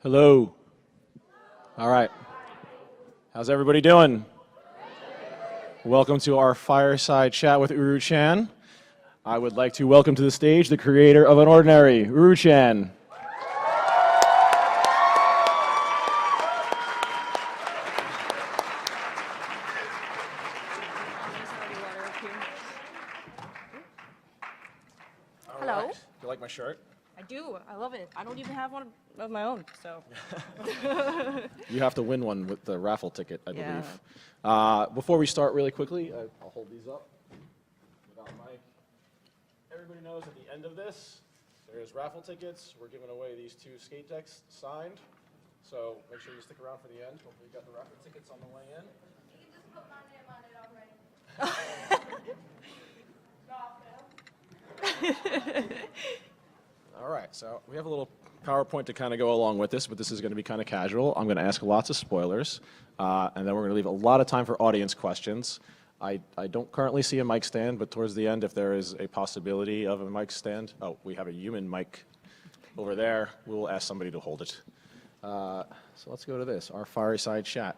Hello. All right. How's everybody doing? Welcome to our fireside chat with Uru-Chan. I would like to welcome to the stage the creator of Unordinary, Uru-Chan. Hello. You like my shirt? I do. I love it. I don't even have one of my own, so. You have to win one with the raffle ticket, I Yeah. believe. Before we start really quickly, I'll hold these up without mic. Everybody knows at the end of this, there's raffle tickets. We're giving away these 2 skate decks signed. So make sure you stick around for the end. Hopefully you got the raffle tickets on the way in. You can just put my name on it already. All right, so we have a little PowerPoint to kind of go along with this, but this is going to be kind of casual. I'm going to ask lots of spoilers, and then we're going to leave a lot of time for audience questions. I don't currently see a mic stand, but towards the end, if there is a possibility of a mic stand, oh, we have a human mic over there. We'll ask somebody to hold it. So let's go to this, our fireside chat.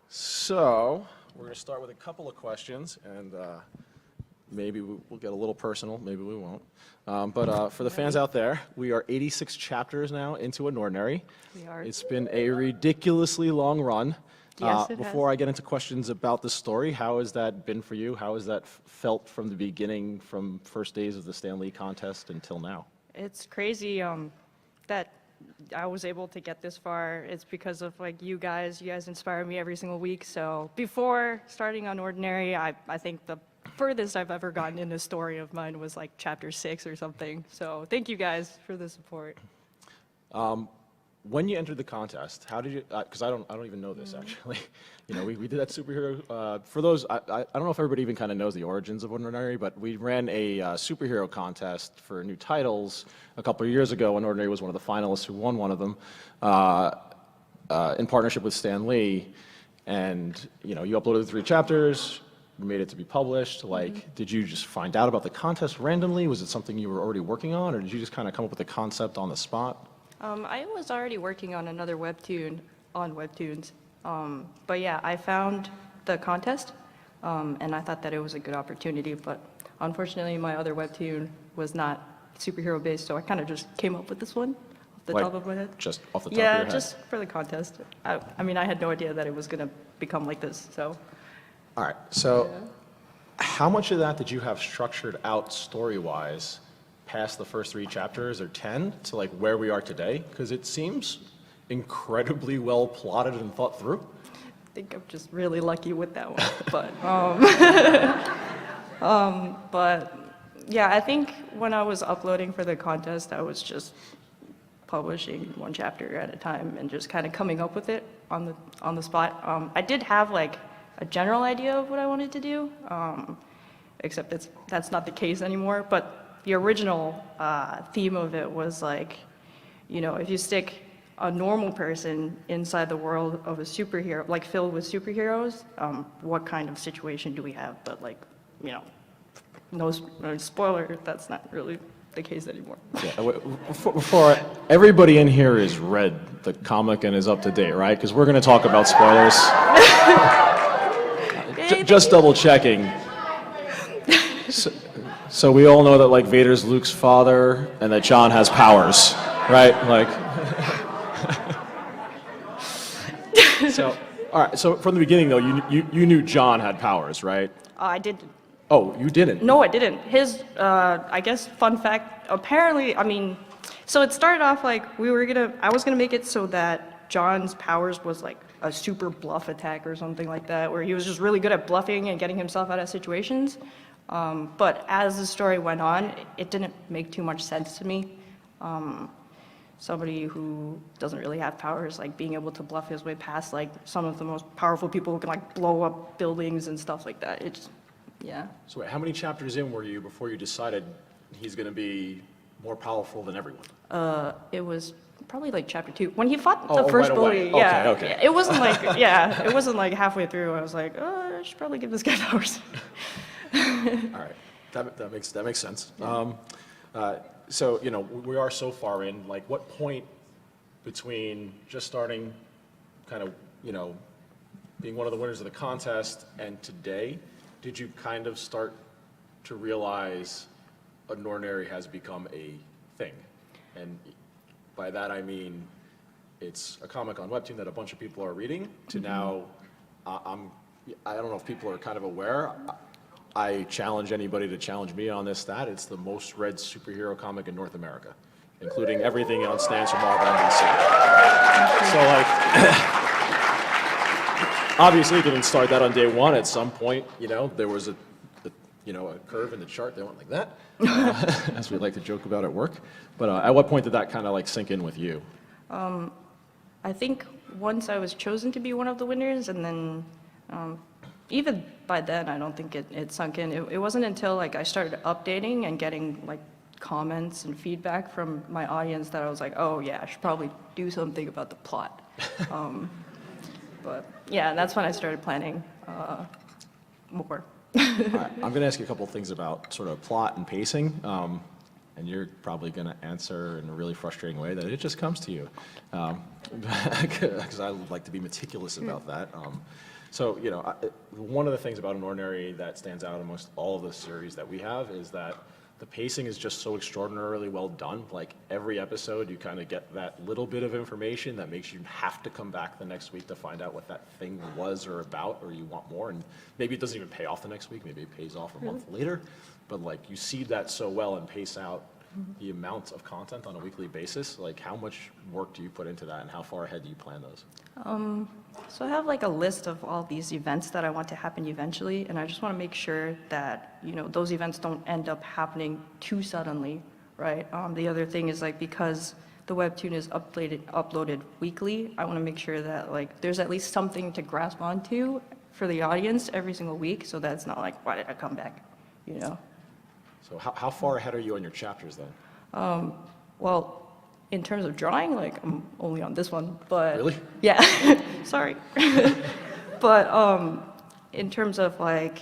So we're going to start with a couple of questions, and maybe we'll get a little personal, maybe we won't. But for the fans out there, we are 86 chapters now into Unordinary. We are. It's been a ridiculously long run. Yes, it Before has. I get into questions about the story, how has that been for you? How has that felt from the beginning, from first days of the Stan Lee contest until now? It's crazy that I was able to get this far. It's because of like you guys inspire me every single week. So before starting Unordinary, I think the furthest I've ever gotten in a story of mine was like chapter 6 or something. So thank you guys for the support. When you entered the contest, how did you? Because I don't even know this actually. You know, we did that superhero. For those, I don't know if everybody even kind of knows the origins of Unordinary, but we ran a superhero contest for new titles a couple of years ago. Unordinary was one of the finalists who won one of them in partnership with Stan Lee. And you know, you uploaded the 3 chapters. You made it to be published. Like, did you just find out about the contest randomly? Was it something you were already working on, or did you just kind of come up with the concept on the spot? I was already working on another webtoon on Webtoons. But yeah, I found the contest, and I thought that it was a good opportunity, but unfortunately my other webtoon was not superhero based, so I kind of just came up with this one off the Like, top of my head. Just off the top Yeah, of your head? just for the contest. I mean, I had no idea that it was going to become like this, so. All right, so how much of that did you have structured out story-wise past the first 3 chapters, or 10, to like where we are today? Because it seems incredibly well plotted and thought through. I think I'm just really lucky with that one, but yeah, I think when I was uploading for the contest, I was just publishing 1 chapter at a time and just kind of coming up with it on the spot. I did have like a general idea of what I wanted to do, except that's not the case anymore. But the original theme of it was like, you know, if you stick a normal person inside the world of a superhero, like filled with superheroes, what kind of situation do we have? But like, you know, no spoiler, that's not really the case anymore. Yeah, before everybody in here has read the comic and is up to date, right? Because we're going to talk about spoilers. Just double checking. So we all know that like Vader's Luke's father and that John has powers, right? Like. So, all right. So from the beginning though, you knew John had powers, right? I didn't. Oh, you didn't? No, I didn't. His, I guess, fun fact, apparently, I mean, so it started off like I was gonna make it so that John's powers was like a super bluff attack or something like that, where he was just really good at bluffing and getting himself out of situations. But as the story went on, it didn't make too much sense to me. Somebody who doesn't really have powers, like being able to bluff his way past like some of the most powerful people who can like blow up buildings and stuff like that. It's, yeah. So wait, how many chapters in were you before you decided he's going to be more powerful than everyone? It was probably like chapter 2 when he fought Oh, the first right away. bully. Yeah, Okay. yeah, it wasn't like it wasn't like halfway through. I was like, oh, I should probably give this guy powers. All right, that makes sense. So you know we are so far in. Like, what point between just starting kind of, you know, being one of the winners of the contest and today, did you kind of start to realize Unordinary has become a thing? And by that I mean it's a comic on Webtoon that a bunch of people are reading to now, I don't know if people are kind of aware. I challenge anybody to challenge me on this stat. It's the most read superhero comic in North America, including everything on stands from Marvel and DC. So like, obviously didn't start that on day one. At some point, you know, there was a curve in the chart that went like that, as we like to joke about at work. But at what point did that kind of like sink in with you? I think once I was chosen to be one of the winners, and then even by then, I don't think it sunk in. It wasn't until like I started updating and getting like comments and feedback from my audience that I was like, oh yeah, I should probably do something about the plot. But yeah, that's when I started planning more. All right, I'm going to ask you a couple of things about sort of plot and pacing, and you're probably going to answer in a really frustrating way that it just comes to you, because I like to be meticulous about that. So, you know, one of the things about Unordinary that stands out amongst all of the series that we have is that the pacing is just so extraordinarily well done. Like every episode, you kind of get that little bit of information that makes you have to come back the next week to find out what that thing was or about, or you want more. And maybe it doesn't even pay off the next week. Maybe it pays off a month later. But like you seed that so well and pace out the amount of content on a weekly basis. Like how much work do you put into that, and how far ahead do you plan those? So I have like a list of all these events that I want to happen eventually, and I just want to make sure that, you know, those events don't end up happening too suddenly, right? The other thing is like because the Webtoon is uploaded weekly, I want to make sure that like there's at least something to grasp onto for the audience every single week, so that it's not like, why did I come back, you know? So how far ahead are you on your chapters then? Well, in terms of drawing, like I'm only on this one, but Really? yeah, sorry. But in terms of like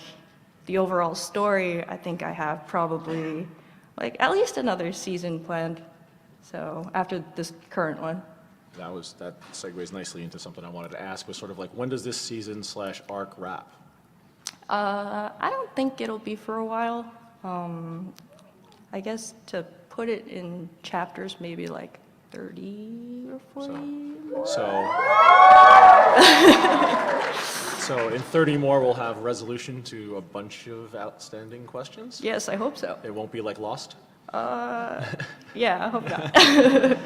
the overall story, I think I have probably like at least another season planned. So after this current one. That segues nicely into something I wanted to ask, was sort of like, when does this season / arc wrap? I don't think it'll be for a while. I guess to put it in chapters, maybe like 30 or 40. So in 30 more, we'll have resolution to a bunch of outstanding questions? Yes, I hope so. It won't be like Lost? Yeah, I hope not.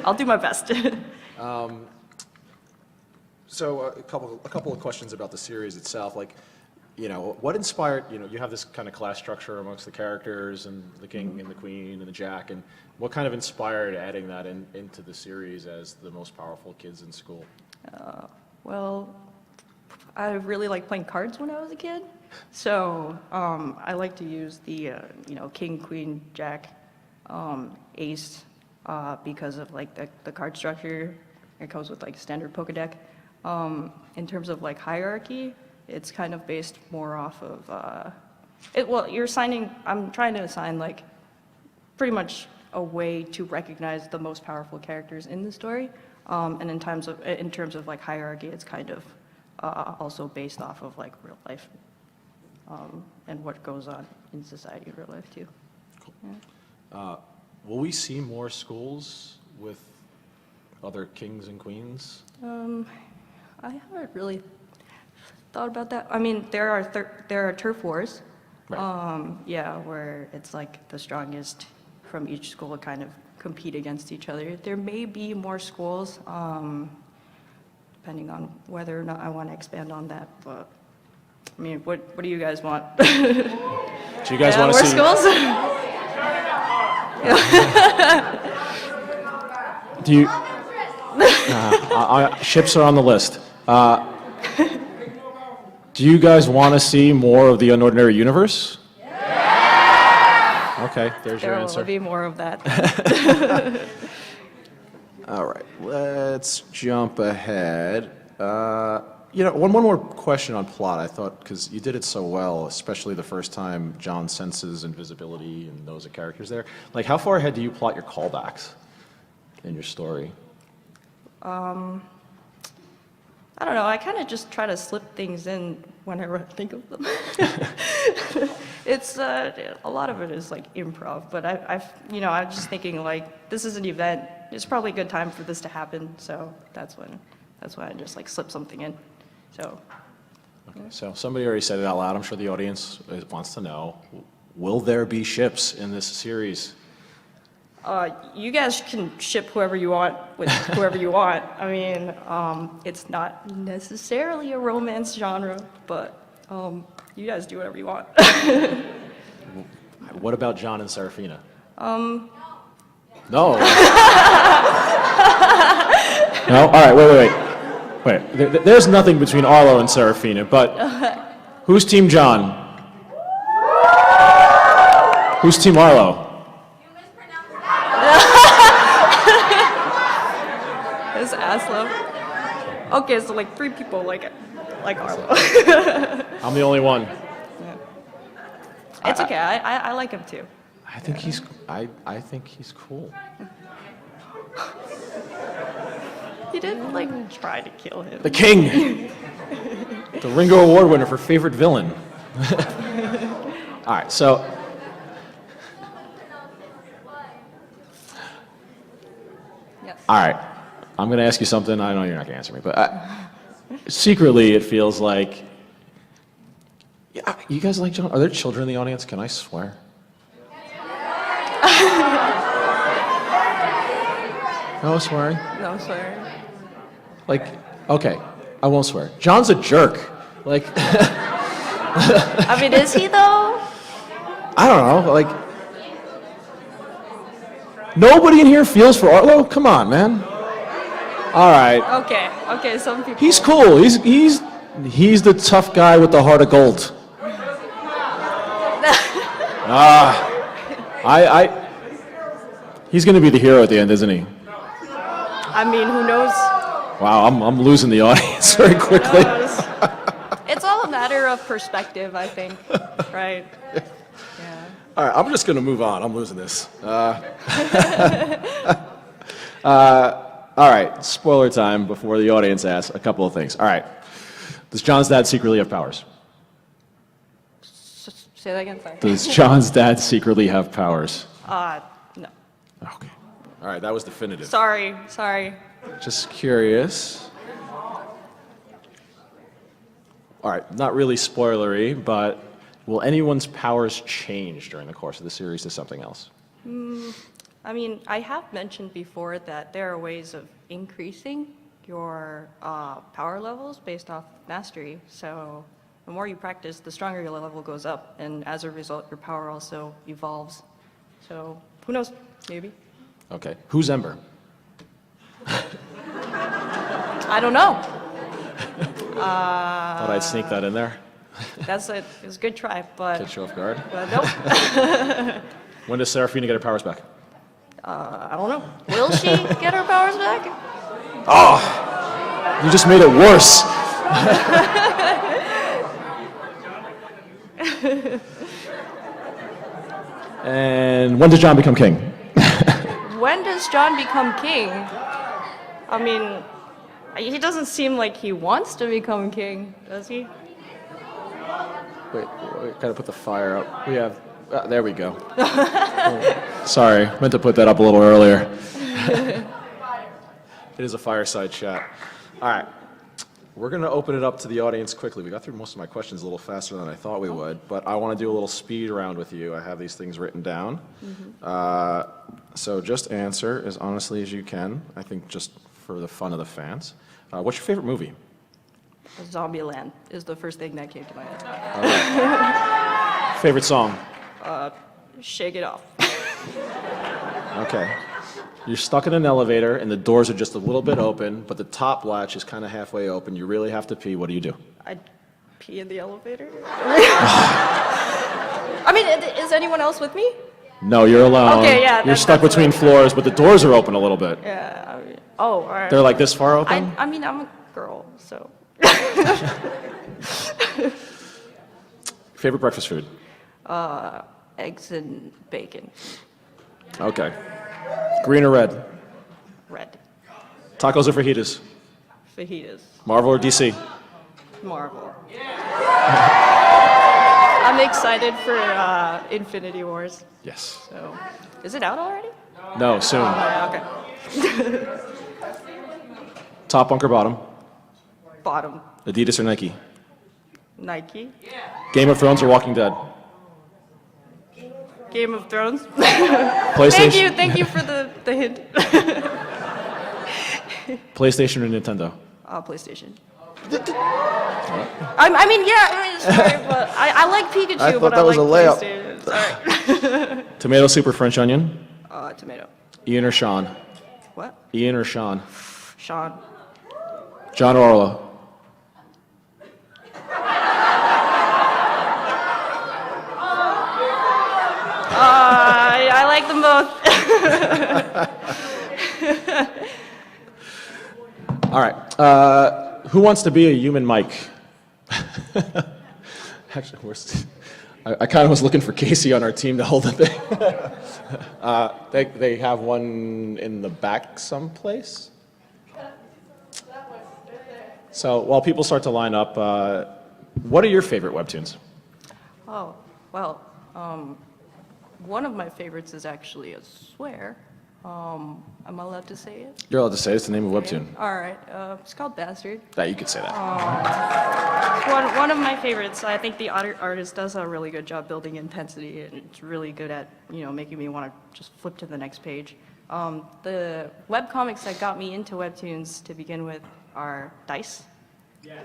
I'll do my best. So a couple of questions about the series itself. Like, you know, what inspired, you know, you have this kind of class structure amongst the characters and the king and the queen and the jack, and what kind of inspired adding that into the series as the most powerful kids in school? Well, I really liked playing cards when I was a kid. So I like to use the, you know, king, queen, jack, ace, because of like the card structure. It comes with like standard poker deck. In terms of like hierarchy, it's kind of based more off of, well, I'm trying to assign like pretty much a way to recognize the most powerful characters in the story. And in terms of like hierarchy, it's kind of also based off of like real life and what goes on in society in real life too. Cool. Yeah. Will we see more schools with other kings and queens? I haven't really thought about that. I mean, there are turf wars. Right. Yeah, where it's like the strongest from each school kind of compete against each other. There may be more schools, depending on whether or not I want to expand on that. But I mean, what do you guys want? Do you guys want to more see schools? Do you? Ships are on the list. Do you guys want to see more of the Unordinary universe? Yeah! Okay, there's your answer. There will be more of that. All right, let's jump ahead. You know, one more question on plot, I thought, because you did it so well, especially the first time John senses invisibility and knows a character's there. Like, how far ahead do you plot your callbacks in your story? I don't know, I kind of just try to slip things in whenever I think of them. It's, a lot of it is like improv, but I'm just thinking like, this is an event, it's probably a good time for this to happen, so that's why I just like slip something in, so. Okay, so somebody already said it out loud. I'm sure the audience wants to know, will there be ships in this series? You guys can ship whoever you want with whoever you want. I mean, it's not necessarily a romance genre, but you guys do whatever you want. What about John and Serafina? No. No? All right, wait. There's nothing between Arlo and Serafina, but who's Team John? Who's Team Arlo? You mispronounced that. It's Aslo. Okay, so like 3 people like Arlo. I'm the only one. It's okay. I like him too. I think he's cool. He didn't like try to kill him. The King! The Ringo Award winner for favorite villain. All right, so. Yes. All right, I'm going to ask you something. I know you're not going to answer me, but secretly it feels like. Yeah, you guys like John? Are there children in the audience? Can I swear? No swearing? No, sorry. Like, okay, I won't swear. John's a jerk. Like, I mean, is he though? I don't know, like, nobody in here feels for Arlo? Come on, man. All right. Okay, some people. He's cool. He's the tough guy with the heart of gold. He's gonna be the hero at the end, isn't he? I mean, who knows? Wow, I'm losing the audience very quickly. It's all a matter of perspective, I think, right? Yeah. All right, I'm just gonna move on. I'm losing this. All right, spoiler time before the audience asks a couple of things. All right, does John's dad secretly have powers? Say that again, sorry. Does John's dad secretly have powers? No. Okay. All right, that was definitive. Sorry. Just curious. All right, not really spoilery, but will anyone's powers change during the course of the series to something else? I mean, I have mentioned before that there are ways of increasing your power levels based off mastery. So the more you practice, the stronger your level goes up, and as a result, your power also evolves. So who knows? Maybe. Okay, who's Ember? I don't know. Thought I'd sneak that in there. It was a good try, but Catch you off guard. nope. When does Serafina get her powers back? I don't know. Will she get her powers back? You just made it worse. And when does John become king? When does John become king? I mean, he doesn't seem like he wants to become king, does he? Wait, gotta put the fire up. We have, there we go. Oh, sorry, meant to put that up a little earlier. It is a fireside chat. All right, we're gonna open it up to the audience quickly. We got through most of my questions a little faster than I thought we would, but I wanna do a little speed round with you. I have these things written down. So just answer as honestly as you can, I think just for the fun of the fans. What's your favorite movie? Zombieland is the first thing that came to my head. Favorite song? Shake It Off. Okay. You're stuck in an elevator and the doors are just a little bit open, but the top latch is kind of halfway open. You really have to pee. What do? I'd pee in the elevator. I mean, is anyone else with me? No, you're alone. Okay, yeah, You're that's stuck between floors, but the doors are open a little bit. Yeah. I mean, all right. They're like this far open? I mean, I'm a girl, so. Favorite breakfast food? Eggs and bacon. Okay. Green or red? Red. Tacos or fajitas? Fajitas. Marvel or DC? Marvel. I'm excited for Infinity Wars. Yes. So, is it out already? No, soon. Okay. Top bunk or bottom? Bottom. Adidas or Nike? Nike. Game of Thrones or Walking Dead? Game of Thrones. PlayStation. Thank you for the hint. PlayStation or Nintendo? PlayStation. Sorry, but I like Pikachu, I thought but that I was like a layup. PlayStation. Sorry. Tomato soup or French onion? Tomato. Ian or Sean? What? Ian or Sean? Sean. John or Arlo? I like them both. All right. Who wants to be a human mic? Actually, I kind of was looking for Casey on our team to hold the thing. They have one in the back someplace. So while people start to line up, what are your favorite webtoons? Oh, well, one of my favorites is actually a swear. Am I allowed to say it? You're allowed to say it's the name of webtoon. All right. It's called Bastard. That you could say that. It's one of my favorites. I think the artist does a really good job building intensity, and it's really good at making me want to just flip to the next page. The webcomics that got me into webtoons to begin with are Dice. Yeah,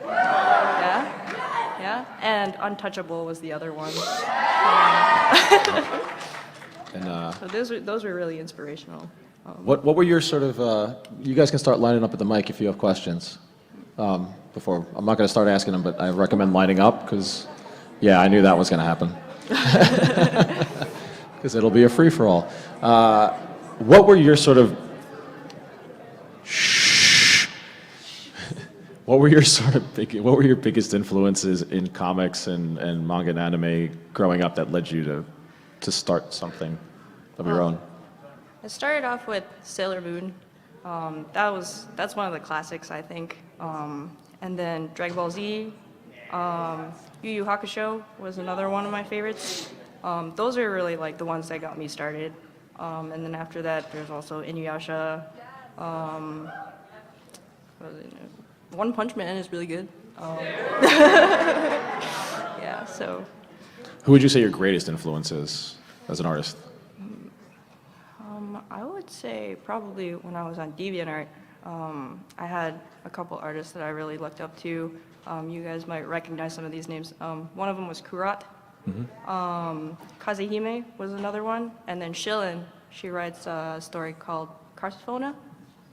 and Untouchable was the other one. And So those were really inspirational. what were your sort of? You guys can start lining up at the mic if you have questions. Before I'm not going to start asking them, but I recommend lining up because, yeah, I knew that was going to happen. Because it'll be a free for all. What were your sort of? What were your biggest influences in comics and manga and anime growing up that led you to start something of your own? I started off with Sailor Moon. That's one of the classics, I think. And then Dragon Ball Z, Yu Yu Hakusho was another one of my favorites. Those are really like the ones that got me started. And then after that, there's also Inuyasha. What was it? One Punch Man is really good. Yeah, so. Who would you say your greatest influence is as an artist? I would say probably when I was on DeviantArt, I had a couple artists that I really looked up to. You guys might recognize some of these names. One of them was Kurat. Kazehime was another one. And then Shilin, she writes a story called Carsophona.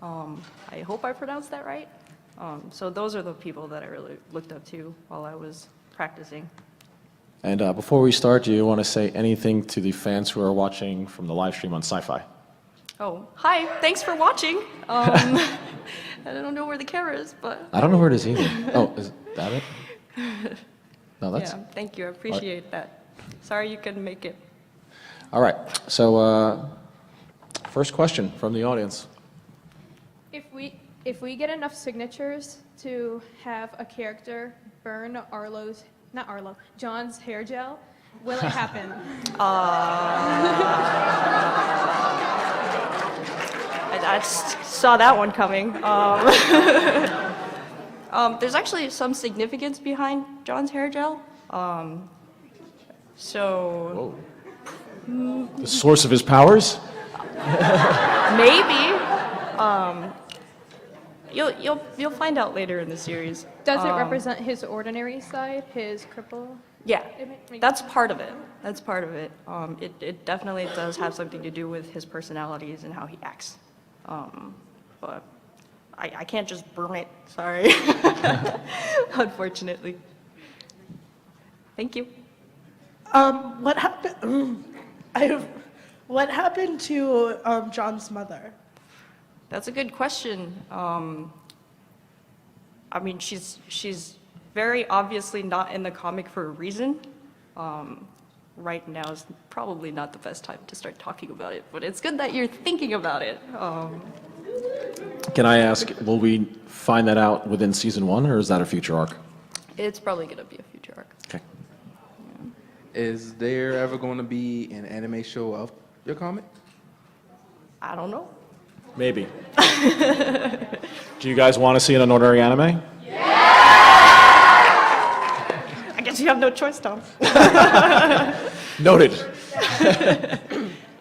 I hope I pronounced that right. So those are the people that I really looked up to while I was practicing. And before we start, do you want to say anything to the fans who are watching from the live stream on SYFY? Oh, hi, thanks for watching. I don't know where the camera is, but. I don't know where it is either. Oh, is that it? No, that's... Yeah, thank you, I appreciate that. Sorry you couldn't make it. All right, so first question from the audience. If we get enough signatures to have a character burn John's hair gel, will it happen? I saw that one coming. There's actually some significance behind John's hair gel. So Whoa. The source of his powers? maybe. You'll find out later in the series. Does it represent his ordinary side, his cripple? Yeah, It makes that's sense. part of it. That's part of it. It definitely does have something to do with his personalities and how he acts. But I can't just burn it. Sorry. Unfortunately. Thank you. What happened? What happened to John's mother? That's a good question. I mean, she's very obviously not in the comic for a reason. Right now is probably not the best time to start talking about it, but it's good that you're thinking about it. Can I ask, will we find that out within season 1, or is that a future arc? It's probably going to be a future arc. Okay. Is there ever going to be an anime show of your comic? I don't know. Maybe. Do you guys want to see an Unordinary anime? I guess you have no choice, Tom. Noted.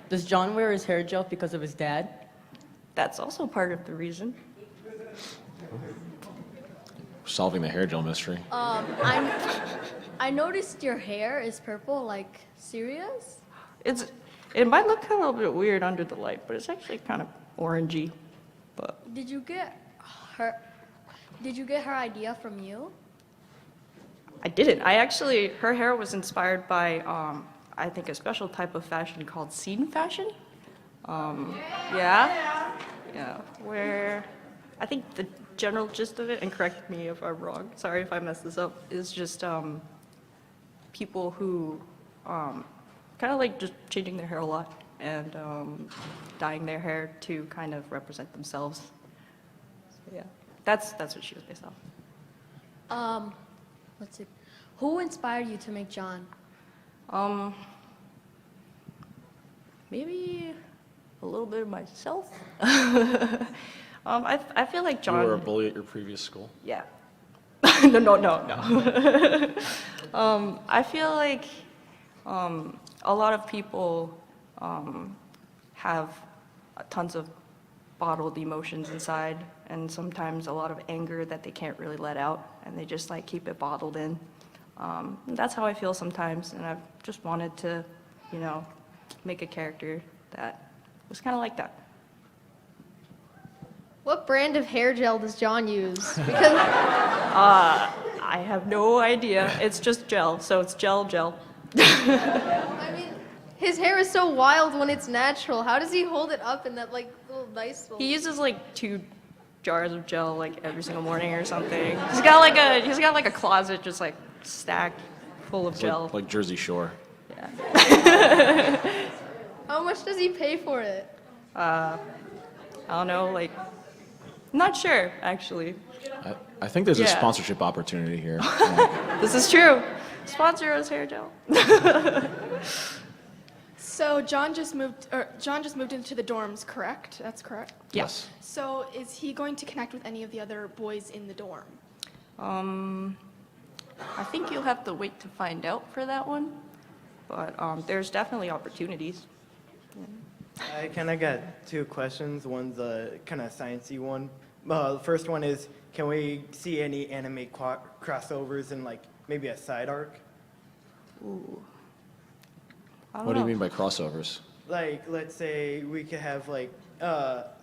Does John wear his hair gel because of his dad? That's also part of the reason. Solving the hair gel mystery. I noticed your hair is purple, like serious? It might look a little bit weird under the light, but it's actually kind of orangey. But Did you get her idea from you? I didn't. Her hair was inspired by, I think, a special type of fashion called scene fashion. Yeah, where I think the general gist of it, and correct me if I'm wrong, sorry if I messed this up, is just people who kind of like just changing their hair a lot and dyeing their hair to kind of represent themselves. So, yeah, that's what she was based off. Let's see. Who inspired you to make John? Maybe a little bit of myself. I feel like John. You were a bully at your previous school? Yeah. No. I feel like a lot of people have tons of bottled emotions inside, and sometimes a lot of anger that they can't really let out, and they just like keep it bottled in. That's how I feel sometimes, and I've just wanted to, make a character that was kind of like that. What brand of hair gel does John use? Because I have no idea. It's just gel, so it's gel. I mean, his hair is so wild when it's natural. How does he hold it up in that like little nice little? He uses like 2 jars of gel like every single morning or something. He's got like a closet just like stacked full of It's gel. like Jersey Shore. Yeah. How much does he pay for it? I don't know, like, not sure actually. I think there's a Yeah. sponsorship opportunity here. This is true. Sponsor us hair gel. So John just moved into the dorms, correct? That's correct. Yes. So is he going to connect with any of the other boys in the dorm? I think you'll have to wait to find out for that one, but there's definitely opportunities. I kind of got 2 questions. One's a kind of sciencey one. The first one is, can we see any anime crossovers in like maybe a side arc? Ooh. I don't What do you know. mean by crossovers? Like, let's say we could have like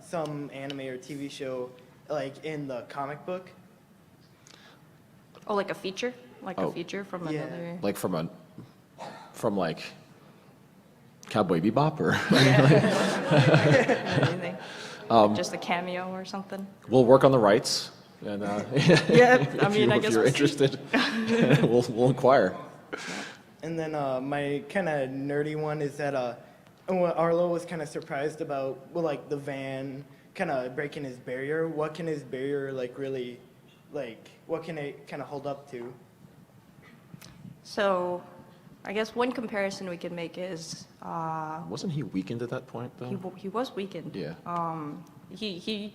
some anime or TV show like in the comic book. Oh, like a feature? Like Oh. a feature from Yeah. another. Like from Cowboy Bebop, or Anything. Just a cameo or something. we'll work on the rights, and Yeah, if, I mean, I if guess you're we'll see. interested, we'll inquire. And then my kind of nerdy one is that Arlo was kind of surprised about like the van kind of breaking his barrier. What can his barrier like really like? What can it kind of hold up to? So, I guess one comparison we can make is Wasn't he weakened at that point, though? he was weakened. Yeah. He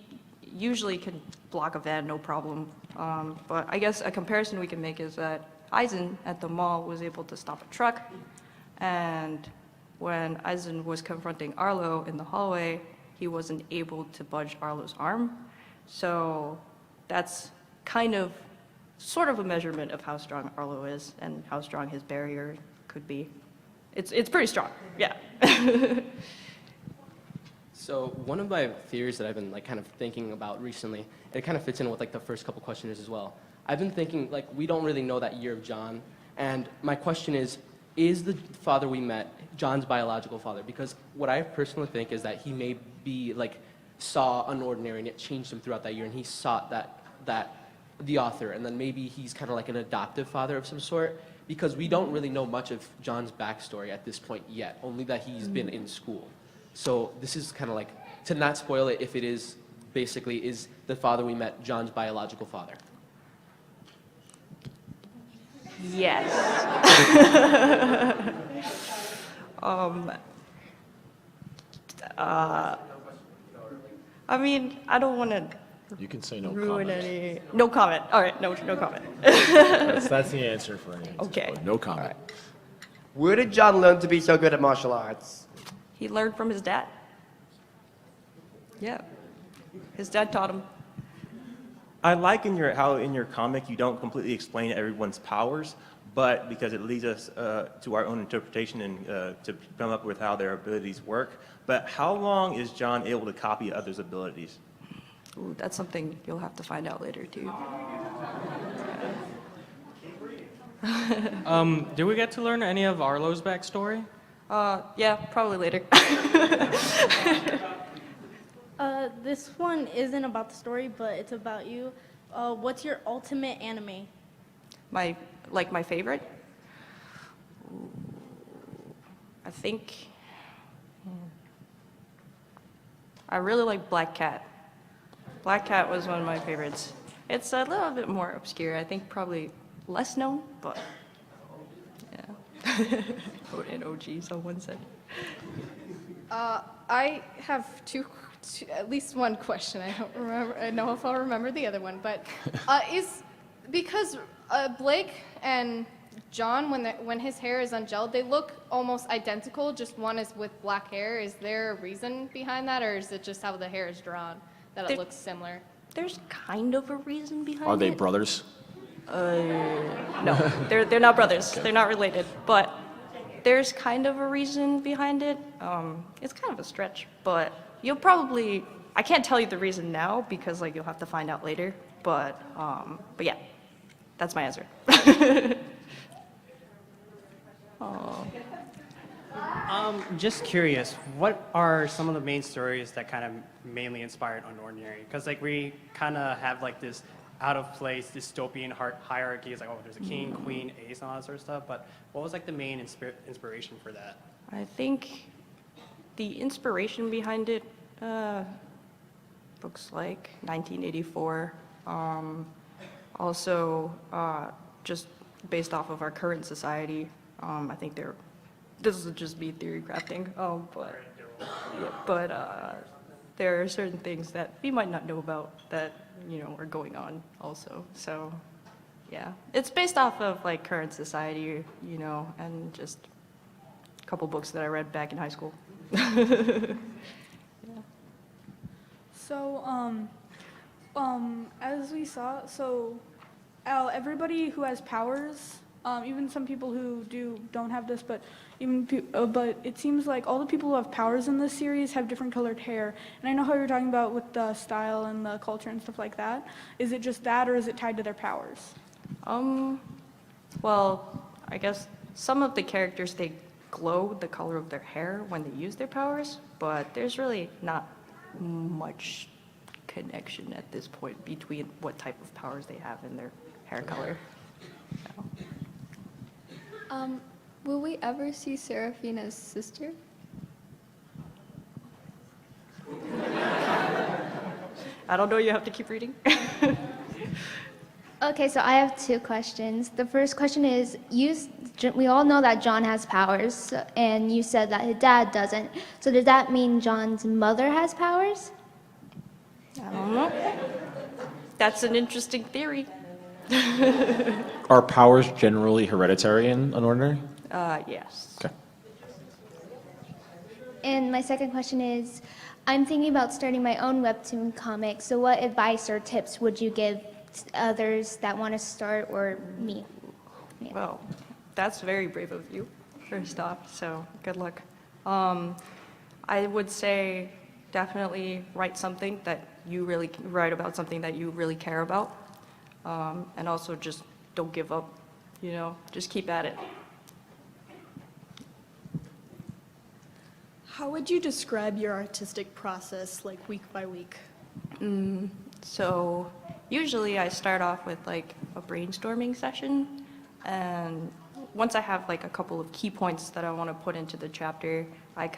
usually can block a van, no problem. But I guess a comparison we can make is that Aizen at the mall was able to stop a truck, and when Aizen was confronting Arlo in the hallway, he wasn't able to budge Arlo's arm. So that's kind of sort of a measurement of how strong Arlo is and how strong his barrier could be. It's pretty strong, yeah. So one of my theories that I've been like kind of thinking about recently, and it kind of fits in with like the first couple questions as well. I've been thinking like we don't really know that year of John, and my question is the father we met John's biological father? Because what I personally think is that he may be like saw Unordinary and it changed him throughout that year, and he sought that the author, and then maybe he's kind of like an adoptive father of some sort, because we don't really know much of John's backstory at this point yet, only that he's been in school. So this is kind of like, to not spoil it if it is basically, is the father we met John's biological father? Yes. I mean, I don't want to You can say no ruin comment. any. No comment. All right, no comment. That's the answer for any answer. Okay. but No comment. Where did John learn to be so good at martial arts? He learned from his dad. Yeah. His dad taught him. I like how in your comic you don't completely explain everyone's powers, but because it leads us to our own interpretation and to come up with how their abilities work. But how long is John able to copy others' abilities? Ooh, that's something you'll have to find out later, too. Do we get to learn any of Arlo's backstory? Yeah, probably later. This one isn't about the story, but it's about you. What's your ultimate anime? My favorite? Ooh, I think I really like Black Cat. Black Cat was one of my favorites. It's a little bit more obscure. I think probably less known, but yeah. An OG, someone said. I have at least one question. I don't remember. I know if I'll remember the other one, but is because Blake and John, when his hair is ungelled, they look almost identical. Just one is with black hair. Is there a reason behind that, or is it just how the hair is drawn that it looks similar? There's kind of a reason behind it. Are they brothers? No, they're not brothers. They're not related, but there's kind of a reason behind it. It's kind of a stretch, but you'll probably, I can't tell you the reason now because like you'll have to find out later, but yeah, that's my answer. Oh. Just curious, what are some of the main stories that kind of mainly inspired Unordinary? Because like we kind of have like this out of place dystopian hierarchy. It's like, oh, there's a king, queen, ace, and all that sort of stuff. But what was like the main inspiration for that? I think the inspiration behind it looks like 1984. Also, just based off of our current society, I think this would just be theory crafting, but there are certain things that we might not know about that, are going on also. So, yeah, it's based off of like current society, and just a couple books that I read back in high school. So, as we saw, everybody who has powers, even some people who don't have this, but but it seems like all the people who have powers in this series have different colored hair. And I know how you're talking about with the style and the culture and stuff like that. Is it just that, or is it tied to their powers? Well, I guess some of the characters, they glow the color of their hair when they use their powers, but there's really not much connection at this point between what type of powers they have and their hair color. Will we ever see Seraphina's sister? I don't know, you have to keep reading. Okay, so I have two questions. The first question is, we all know that John has powers, and you said that his dad doesn't. So does that mean John's mother has powers? I don't know. That's an interesting theory. Are powers generally hereditary in Unordinary? Yes. Okay. And my second question is, I'm thinking about starting my own Webtoon comic, so what advice or tips would you give to others that want to start, or me? Yeah. Well, that's very brave of you, first off, so good luck. I would say definitely write about something that you really care about. And also just don't give up, just keep at it. How would you describe your artistic process, like week by week? So usually I start off with like a brainstorming session, and once I have like a couple of key points that I want to put into the chapter, I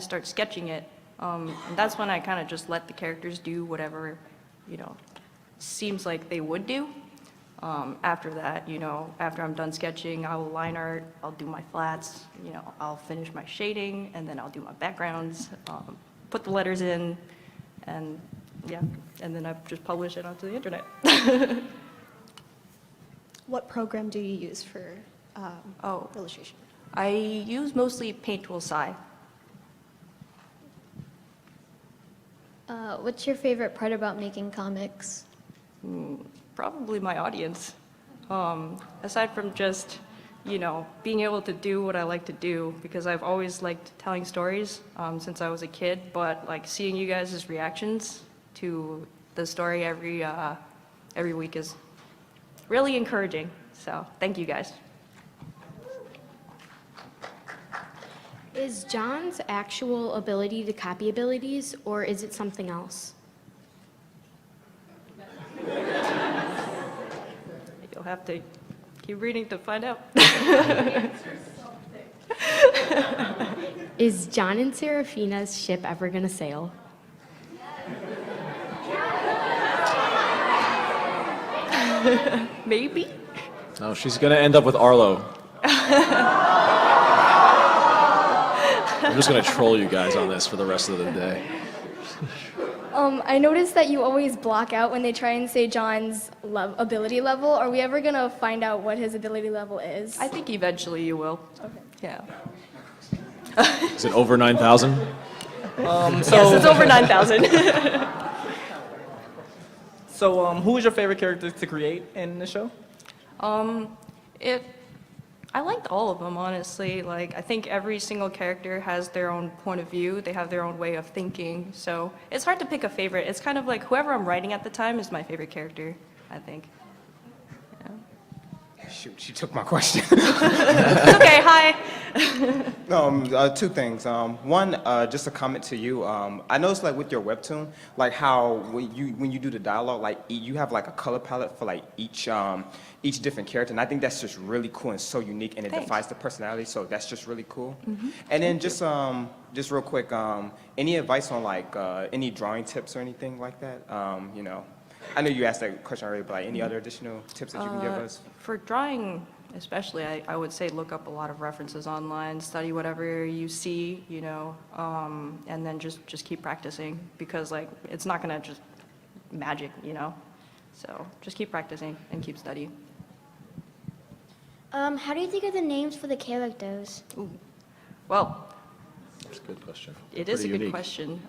start sketching it And that's when I kind of just let the characters do whatever, seems like they would do. After that, after I'm done sketching, I will line art, I'll do my flats, I'll finish my shading, and then I'll do my backgrounds, put the letters in, and yeah, and then I just publish it onto the internet. What program do you use for illustration? I use mostly Paint Tool SYFY. What's your favorite part about making comics? Probably my audience. Aside from just, being able to do what I like to do, because I've always liked telling stories since I was a kid, but like seeing you guys' reactions to the story every week is really encouraging. So thank you guys. Is John's actual ability to copy abilities, or is it something else? You'll have to keep reading to find out. Is John and Serafina's ship ever gonna sail? Maybe. No, she's going to end up with Arlo. I'm just going to troll you guys on this for the rest of the day. I noticed that you always block out when they try and say John's ability level. Are we ever gonna find out what his ability level is? I think eventually you will. Okay. Yeah. Is it over 9,000? Yes, it's over 9,000. So, who is your favorite character to create in the show? I liked all of them, honestly. Like, I think every single character has their own point of view. They have their own way of thinking. So it's hard to pick a favorite. It's kind of like whoever I'm writing at the time is my favorite character, I think. Shoot, she took my question. It's okay, hi. Two things. One, just a comment to you. I noticed like with your webtoon, like how when you do the dialogue, like you have like a color palette for like each different character, and I think that's just really cool and so unique, and it defines the personality. So that's just really cool. And then just real quick, any advice on like any drawing tips or anything like that? I know you asked that question already, but like, any other additional tips that you can give us? For drawing, especially, I would say look up a lot of references online, study whatever you see, and then just keep practicing, because like it's not gonna just magic, So just keep practicing and keep studying. How do you think of the names for the characters? Well, that's a good question. It is a good question,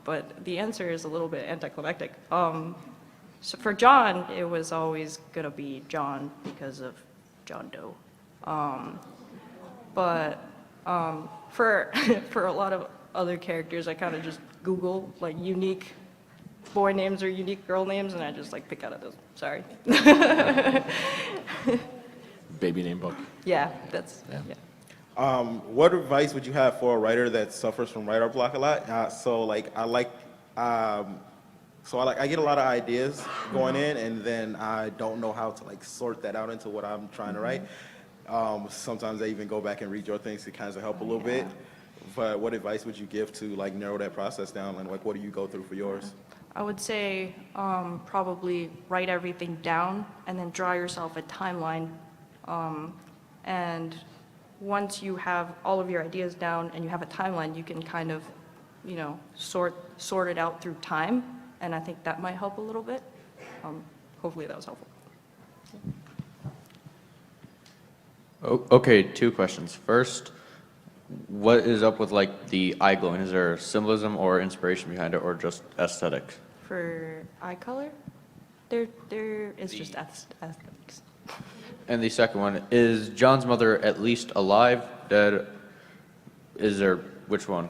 but the answer is a little bit anticlimactic. So for John, it was always gonna be John because of John Doe. But for a lot of other characters, I kind of just Google like unique boy names or unique girl names, and I just like pick out of those. Sorry. Baby name book. Yeah, that's yeah. What advice would you have for a writer that suffers from writer block a lot? I get a lot of ideas going in, and then I don't know how to like sort that out into what I'm trying to write. Sometimes I even go back and read your things to kind of help a little bit. But what advice would you give to like narrow that process down, and like what do you go through for yours? I would say probably write everything down and then draw yourself a timeline. And once you have all of your ideas down and you have a timeline, you can kind of, sort it out through time. And I think that might help a little bit. Hopefully that was helpful. Okay, two questions. First, what is up with like the eye glowing? Is there symbolism or inspiration behind it, or just aesthetics? For eye color, there is just aesthetics. And the second one, is John's mother at least alive, dead? Is there, which one?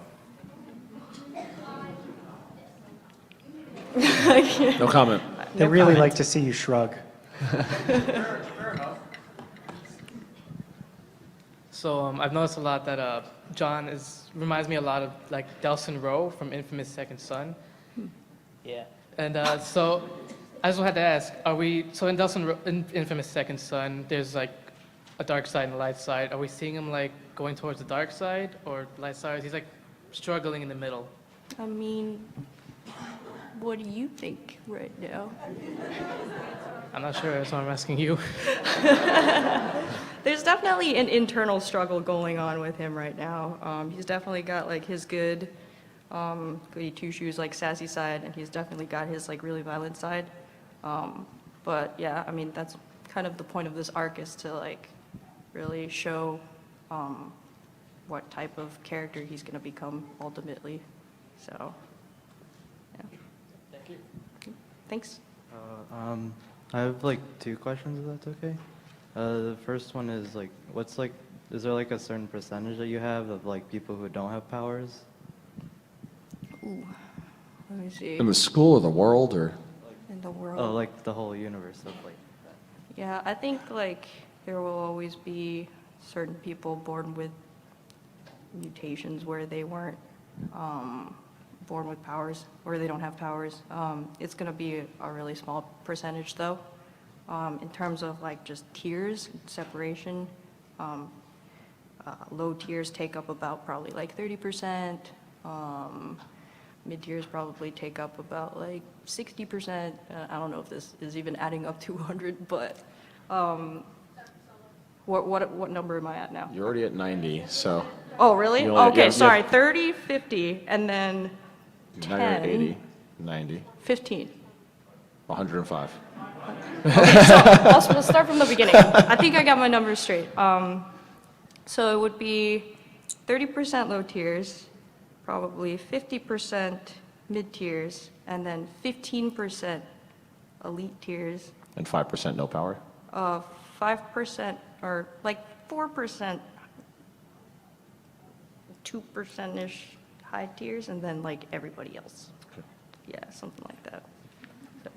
No comment. They really like to see you shrug. So I've noticed a lot that John reminds me a lot of like Delson Rowe from Infamous Second Son. Yeah. And so I just had to ask, so in in Infamous Second Son, there's like a dark side and a light side. Are we seeing him like going towards the dark side or light side? He's like struggling in the middle. I mean, what do you think right now? I'm not sure, that's why I'm asking you. There's definitely an internal struggle going on with him right now. He's definitely got like his good, goody two shoes, like sassy side, and he's definitely got his like really violent side. But yeah, I mean, that's kind of the point of this arc, is to like really show what type of character he's gonna become ultimately. So, yeah. Thank you. Thanks. I have like 2 questions, if that's okay. The first one is like, is there like a certain percentage that you have of like people who don't have powers? Ooh, let me see. In the school or the world, or? In the world. Oh, like the whole universe of like that. Yeah, I think like there will always be certain people born with mutations where they weren't born with powers, or they don't have powers. It's gonna be a really small percentage though. In terms of like just tiers, separation, low tiers take up about probably like 30%. Mid tiers probably take up about like 60%. I don't know if this is even adding up to 100, but what number am I at now? You're already at 90, so. Oh, really? You only- Okay, yeah, sorry, yeah. 30, 50, and then Now you're at 10, 80, 90, 15. 105. Okay, so we'll start from the beginning. I think I got my numbers straight. So it would be 30% low tiers, probably 50% mid tiers, and then 15% elite tiers, And 5% no power? 5% or like 4%, 2%-ish high tiers, and then like everybody else. Okay. Yeah, something like that. So,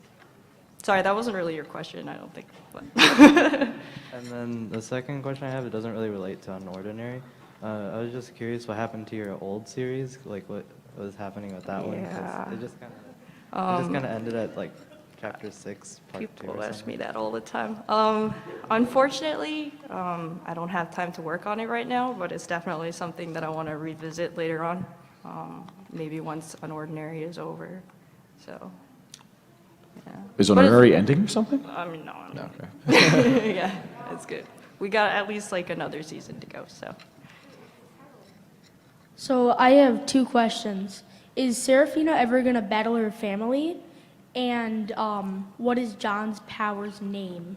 sorry, that wasn't really your question, I don't think. But And then the second question I have, it doesn't really relate to Unordinary. I was just curious what happened to your old series, like what was happening with that one? 'Cause Yeah. it just kind of ended at like chapter 6, part 2 People or ask something. me that all the time. Unfortunately, I don't have time to work on it right now, but it's definitely something that I want to revisit later on, maybe once Unordinary is over. So, yeah. Is But it's- Unordinary ending or something? I mean, no. No, okay. Yeah, that's good. We got at least like another season to go, so. So I have 2 questions. Is Serafina ever going to battle her family? And what is John's power's name?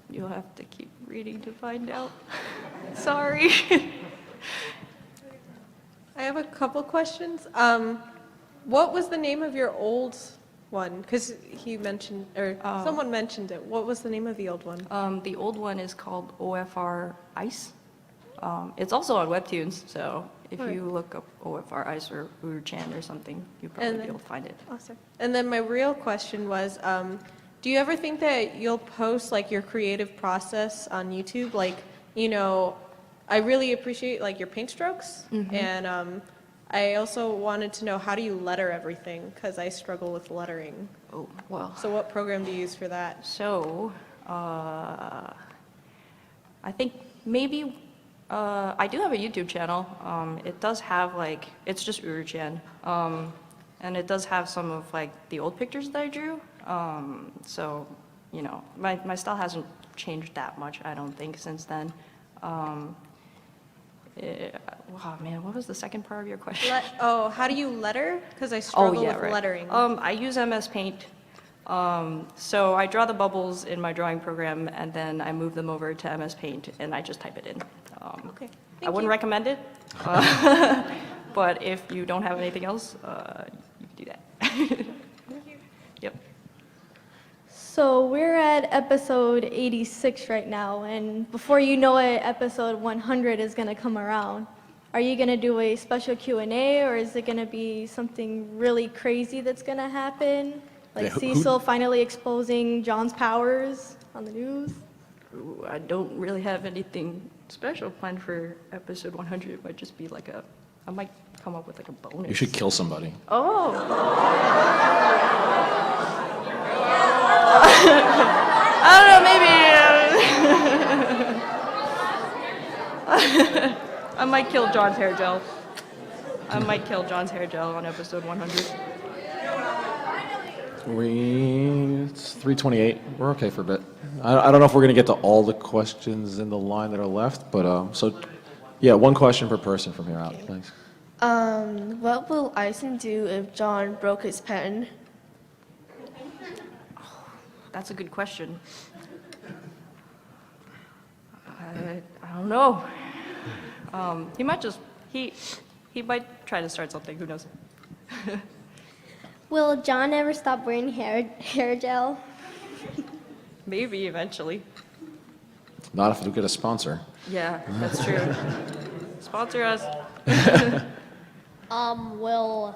You'll have to keep reading to find out. Sorry. I have a couple questions. What was the name of your old one? Because he mentioned, or someone mentioned it. What was the name of the old one? The old one is called OFR Ice. It's also on Webtoons, so if Alright. you look up OFR Ice or Uru-Chan or something, you'll probably be able to find it. Awesome. And then my real question was, do you ever think that you'll post like your creative process on YouTube? Like, you know, I really appreciate like your paint strokes, Mhm. and I also wanted to know, how do you letter everything? Because I struggle with lettering. Oh, well. So what program do you use for that? So, I think maybe, I do have a YouTube channel. It does have like, it's just Uru-Chan. And it does have some of like the old pictures that I drew. So, you know, my style hasn't changed that much, I don't think, since then. Wow, man, what was the second part of your question? How do you letter? Because I struggle with right. lettering. I use MS Paint. So I draw the bubbles in my drawing program, and then I move them over to MS Paint, and I just type it in. Okay. I wouldn't recommend it, but if you don't have anything else, you can do that. Yep. So we're at episode 86 right now, and before you know it, episode 100 is going to come around. Are you going to do a special Q&A, or is it going to be something really crazy that's going to happen? Like Yeah, Cecil finally exposing John's powers on the news? Ooh, I don't really have anything special planned for episode 100. It might just be like I might come up with like a bonus. You should kill somebody. Oh. I don't know, maybe. I might kill John's hair gel. I might kill John's hair gel on episode 100. It's 3:28. We're okay for a bit. I don't know if we're going to get to all the questions in the line that are left, but so, yeah, one question per person from here out. Thanks. What will Eisen do if John broke his pen? That's a good question. I don't know. He might just, he might try to start something, who knows? Will John ever stop wearing hair gel? Maybe eventually. Not if you get a sponsor. Yeah, that's true. Sponsor us. Will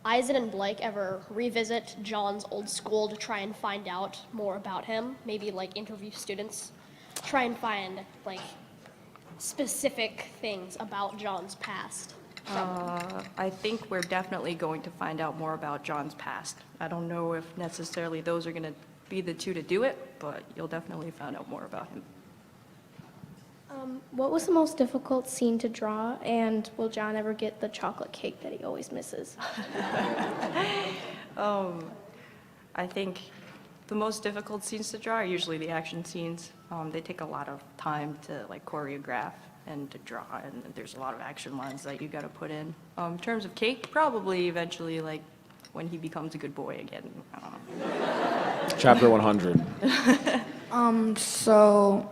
Eisen and Blake ever revisit John's old school to try and find out more about him? Maybe like interview students, try and find like specific things about John's past. I think we're definitely going to find out more about John's past. I don't know if necessarily those are going to be the two to do it, but you'll definitely find out more about him. What was the most difficult scene to draw, and will John ever get the chocolate cake that he always misses? I think the most difficult scenes to draw are usually the action scenes. They take a lot of time to like choreograph and to draw, and there's a lot of action lines that you got to put in. In terms of cake, probably eventually like when he becomes a good boy again. I don't know. Chapter 100. So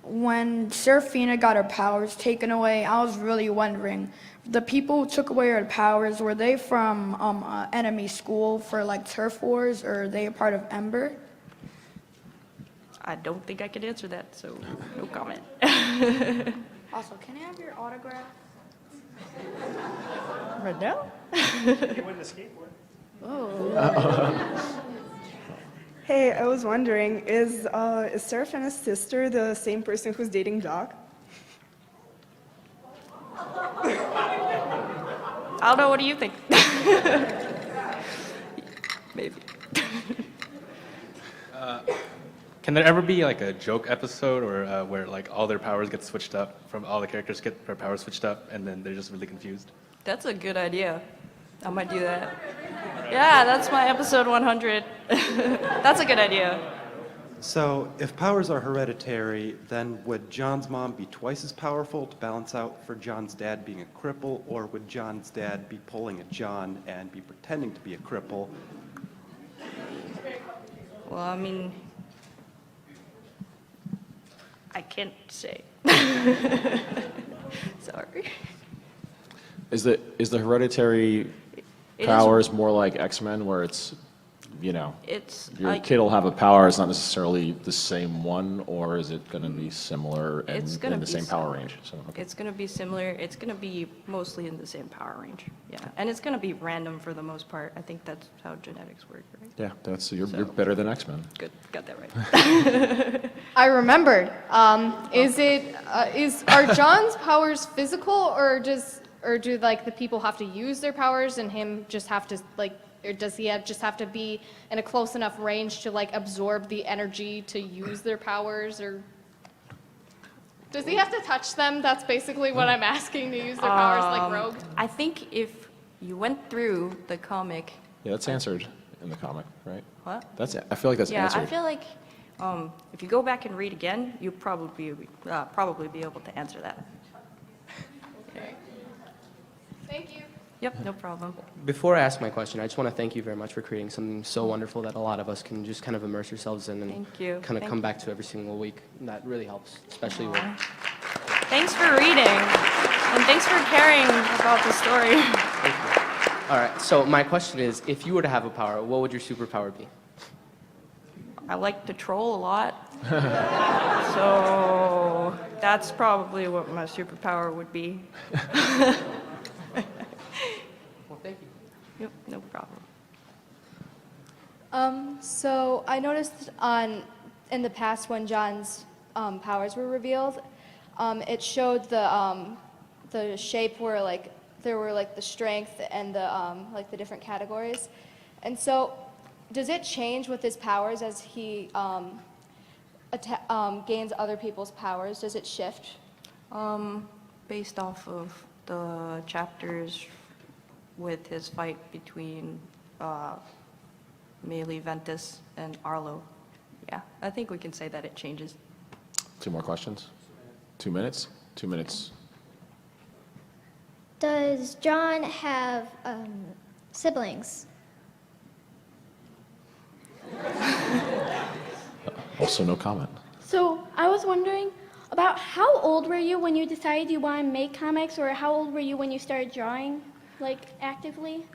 when Seraphina got her powers taken away, I was really wondering, the people who took away her powers, were they from enemy school for like turf wars, or are they a part of Ember? I don't think I can answer that, so no comment. Also, can I have your autograph? Right now? You win the skateboard. Oh. Hey, I was wondering, is Seraphina's sister the same person who's dating Doc? I don't know, what do you think? Maybe. Can there ever be like a joke episode or where like all their powers get switched up, from all the characters get their powers switched up, and then they're just really confused? That's a good idea. I might do that. Yeah, that's my episode 100. That's a good idea. So, if powers are hereditary, then would John's mom be twice as powerful to balance out for John's dad being a cripple, or would John's dad be pulling a John and be pretending to be a cripple? Well, I mean, I can't say. Sorry. Is the hereditary It powers more like X-Men, where it's, you know, It's your kid will have a power, it's not necessarily the same one, or is it going to be similar and It's gonna in the be same power similar. range? So, okay. It's going to be similar. It's going to be mostly in the same power range. Yeah, and it's going to be random for the most part. I think that's how genetics work, right? Yeah, you're better than X-Men. Good, got that right. I remembered. Are John's powers physical, or do like the people have to use their powers and him just have to like, or does he just have to be in a close enough range to like absorb the energy to use their powers, or does he have to touch them? That's basically what I'm asking, to use their powers like Rogue. I think if you went through the comic. Yeah, that's answered in the comic, right? What? I feel like that's answered. Yeah, I feel like if you go back and read again, you'll probably be able to answer that. Thank you. Yep, no problem. Before I ask my question, I just want to thank you very much for creating something so wonderful that a lot of us can just kind of immerse ourselves in and Thank you. kind of Thank come you. back to every single week. And that really helps, especially with... Thanks for reading, and thanks for caring about the story. All right, so my question is, if you were to have a power, what would your superpower be? I like to troll a lot, so that's probably what my superpower would be. Well, thank you. Yep, no problem. So I noticed in the past when John's powers were revealed, it showed the shape where like there were like the strength and the like the different categories, and so does it change with his powers as he gains other people's powers? Does it shift? Based off of the chapters with his fight between Melee Ventus and Arlo. Yeah, I think we can say that it changes. 2 more questions? 2 minutes? 2 minutes. Does John have siblings? Also, no comment. So I was wondering about how old were you when you decided you want to make comics, or how old were you when you started drawing, like actively?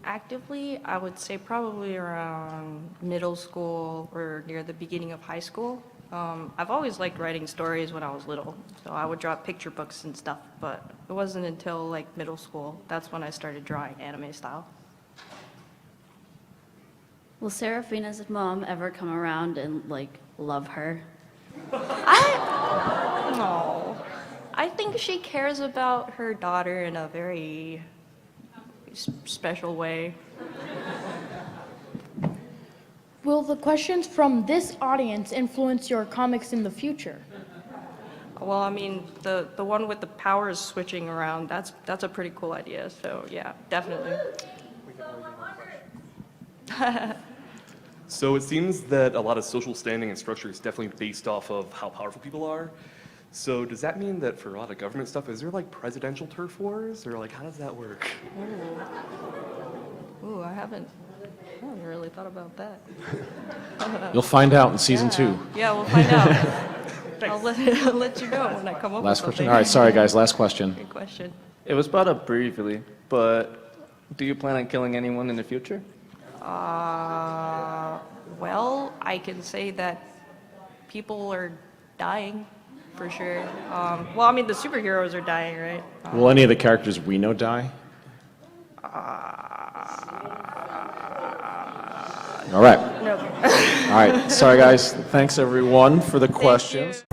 Actively, I would say probably around middle school or near the beginning of high school. I've always liked writing stories when I was little, so I would draw picture books and stuff, but it wasn't until like middle school, that's when I started drawing anime style. Will Seraphina's mom ever come around and like love her? No. I think she cares about her daughter in a very special way. Will the questions from this audience influence your comics in the future? Well, I mean, the one with the powers switching around, that's a pretty cool idea, so yeah, definitely. So it seems that a lot of social standing and structure is definitely based off of how powerful people are. So does that mean that for a lot of government stuff, is there like presidential turf wars, or like how does that work? Ooh, I haven't really thought about that. You'll find out in season 2. Yeah, we'll find out. I'll let you know when I come up Last with question? something. All right, sorry guys, last question. Good question. It was brought up briefly, but do you plan on killing anyone in the future? Well, I can say that people are dying, for sure. Well, I mean, the superheroes are dying, right? Will any of the characters we know die? All right. No. All right, sorry guys. Thanks everyone for the questions.